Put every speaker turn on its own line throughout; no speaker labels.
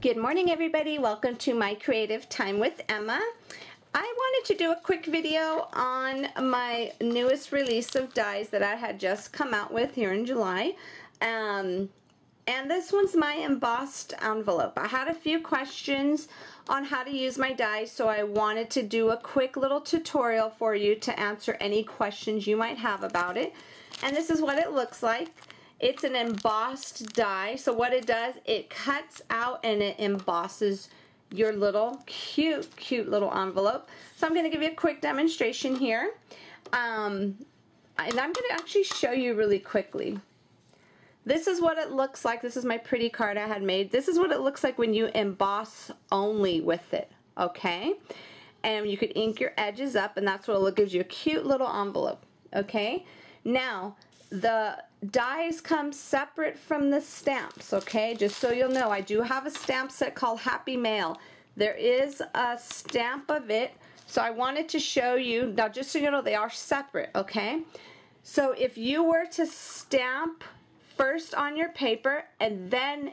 Good morning, everybody. Welcome to my creative time with Emma. I wanted to do a quick video on my newest release of dies that I had just come out with here in July. And this one's my embossed envelope. I had a few questions on how to use my dies, so I wanted to do a quick little tutorial for you to answer any questions you might have about it. And this is what it looks like. It's an embossed die, so what it does, it cuts out and it embosses your little cute little envelope. So I'm going to give you a quick demonstration here. And I'm going to actually show you really quickly. This is what it looks like. This is my pretty card I had made. This is what it looks like when you emboss only with it, okay? And you could ink your edges up, and that's what it gives you, a cute little envelope, okay? Now, the dies come separate from the stamps, okay? Just so you'll know, I do have a stamp set called Happy Mail. There is a stamp of it, so I wanted to show you. Now, just so you know, they are separate, okay? So if you were to stamp first on your paper and then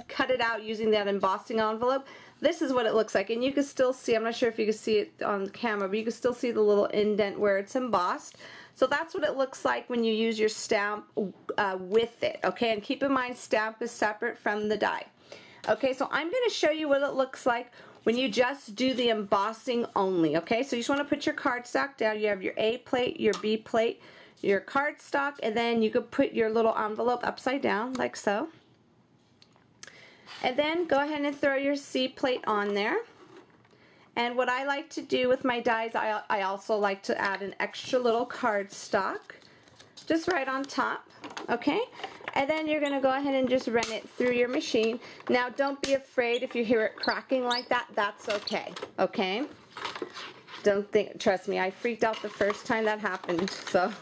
cut it out using that embossing envelope, this is what it looks like. And you can still see, I'm not sure if you can see it on the camera, but you can still see the little indent where it's embossed. So that's what it looks like when you use your stamp with it, okay? And keep in mind, stamp is separate from the die. Okay, so I'm going to show you what it looks like when you just do the embossing only, okay? So you just want to put your cardstock down. You have your A plate, your B plate, your cardstock, and then you could put your little envelope upside down like so. And then go ahead and throw your C plate on there. And what I like to do with my dies, I also like to add an extra little cardstock just right on top, okay? And then you're going to go ahead and just run it through your machine. Now, don't be afraid if you hear it cracking like that. That's okay, okay? Don't think, trust me, I freaked out the first time that happened, so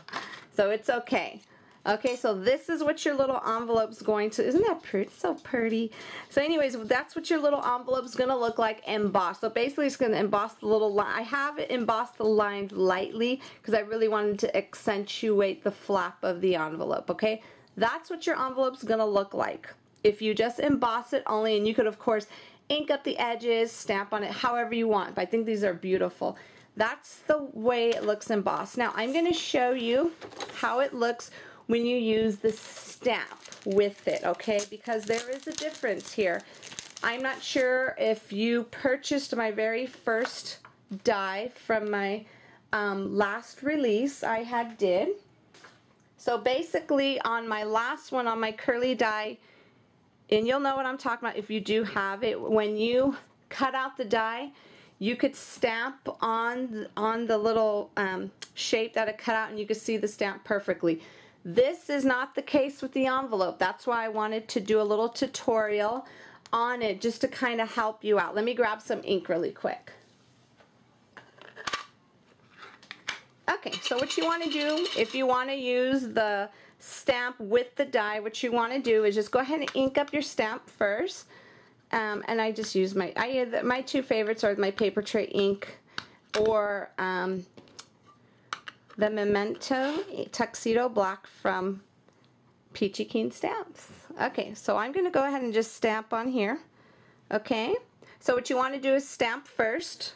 it's okay. Okay, so this is what your little envelope's going to, isn't that pretty? So pretty. So anyways, that's what your little envelope's going to look like embossed. So basically it's going to emboss the little line. I have it embossed the lines lightly because I really wanted to accentuate the flap of the envelope, okay? That's what your envelope's going to look like if you just emboss it only, and you could, of course, ink up the edges, stamp on it however you want, but I think these are beautiful. That's the way it looks embossed. Now, I'm going to show you how it looks when you use the stamp with it, okay? Because there is a difference here. I'm not sure if you purchased my very first die from my last release I did. So basically on my last one, on my curly die, and you'll know what I'm talking about if you do have it, when you cut out the die, you could stamp on the little shape that it cut out, and you could see the stamp perfectly. This is not the case with the envelope. That's why I wanted to do a little tutorial on it just to kind of help you out. Let me grab some ink really quick. Okay, so what you want to do, if you want to use the stamp with the die, what you want to do is just go ahead and ink up your stamp first. And I just use my two favorites are my paper tray ink or the Memento Tuxedo Black from Peachy Keen Stamps. Okay, so I'm going to go ahead and just stamp on here. Okay, so what you want to do is stamp first.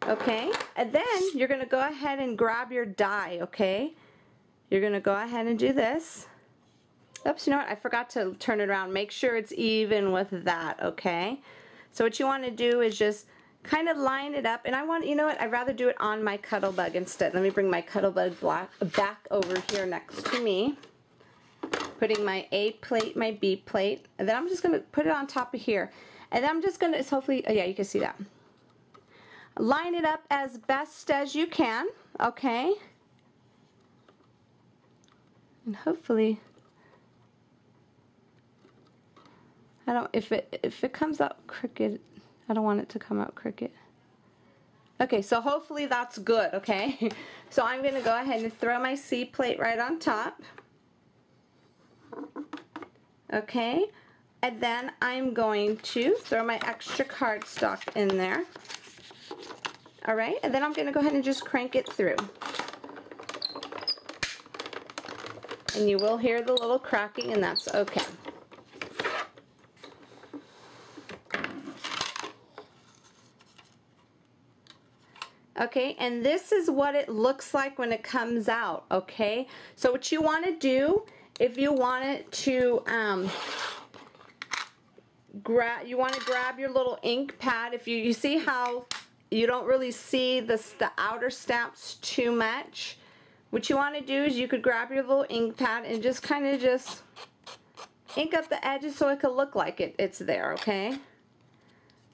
Okay, and then you're going to go ahead and grab your die, okay? You're going to go ahead and do this. Oops, you know what? I forgot to turn it around. Make sure it's even with that, okay? So what you want to do is just kind of line it up, and I want, you know what, I'd rather do it on my Cuttlebug instead. Let me bring my Cuttlebug back over here next to me, putting my A plate, my B plate, and then I'm just going to put it on top of here, and then I'm just going to, hopefully, oh yeah, you can see that. Line it up as best as you can, okay, and hopefully, I don't, if it comes out crooked, I don't want it to come out crooked. Okay, so hopefully that's good, okay? So I'm going to go ahead and throw my C plate right on top. Okay, and then I'm going to throw my extra cardstock in there. Alright, and then I'm going to go ahead and just crank it through. And you will hear the little cracking, and that's okay. Okay, and this is what it looks like when it comes out, okay? So what you want to do, if you want it to grab your little ink pad. If you see how you don't really see the outer stamps too much, what you want to do is you could grab your little ink pad and just kind of just ink up the edges so it could look like it's there, okay?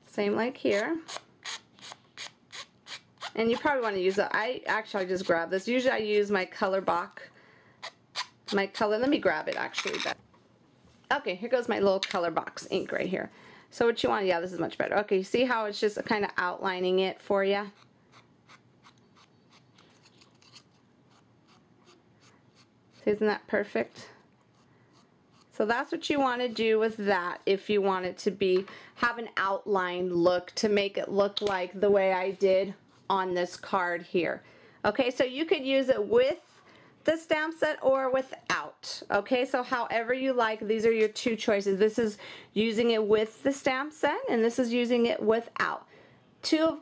Same like here. And you probably want to use I just grab this. Usually I use my color box. Let me grab it actually. Okay, here goes my little color box ink right here. So what you want, yeah, this is much better. Okay, see how it's just kind of outlining it for you? Isn't that perfect? So that's what you want to do with that if you want it to have an outline look, to make it look like the way I did on this card here. Okay, so you could use it with the stamp set or without. Okay, so however you like, these are your two choices. This is using it with the stamp set and this is using it without.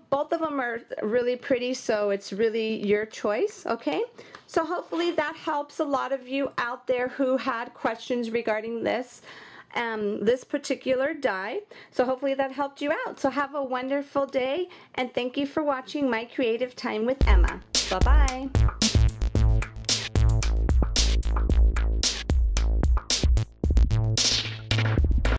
Both of them are really pretty, so it's really your choice. Okay, so hopefully that helps a lot of you out there who had questions regarding this particular die. So hopefully that helped you out. So have a wonderful day, and thank you for watching My Creative Time with Emma. Bye-bye.